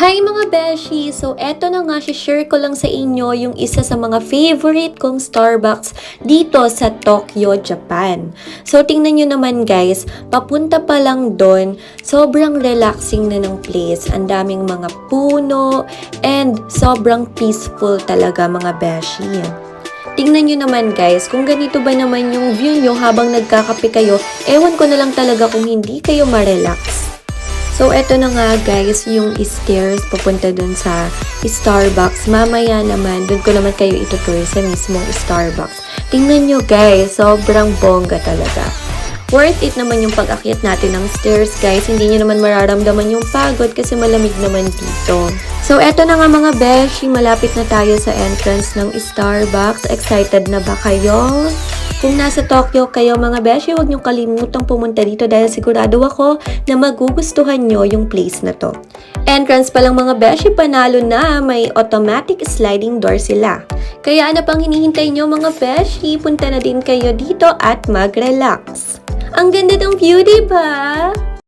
Hi mga beshi! So eto na nga, share ko lang sa inyo yung isa sa mga favorite kong Starbucks dito sa Tokyo, Japan. So tingnan nyo naman guys, papunta pa lang doon, sobrang relaxing na ng place. Ang daming mga puno and sobrang peaceful talaga mga beshi. Tingnan nyo naman guys, kung ganito ba naman yung view nyo habang nagkakape kayo, ewan ko na lang talaga kung hindi kayo ma-relax. So, eto na nga guys, yung stairs papunta dun sa Starbucks. Mamaya naman, dun ko naman kayo itutur sa mismong Starbucks. Tingnan nyo guys, sobrang bongga talaga. Worth it naman yung pag-akyat natin ng stairs guys. Hindi nyo naman mararamdaman yung pagod kasi malamig naman dito. So, eto na nga mga beshi, malapit na tayo sa entrance ng Starbucks. Excited na ba kayo? Kung nasa Tokyo kayo mga beshi, huwag niyong kalimutang pumunta dito dahil sigurado ako na magugustuhan nyo yung place na to. Entrance pa lang mga beshi, panalo na, may automatic sliding door sila. Kaya ano pang hinihintay nyo mga beshi, punta na din kayo dito at mag-relax. Ang ganda ng view, diba?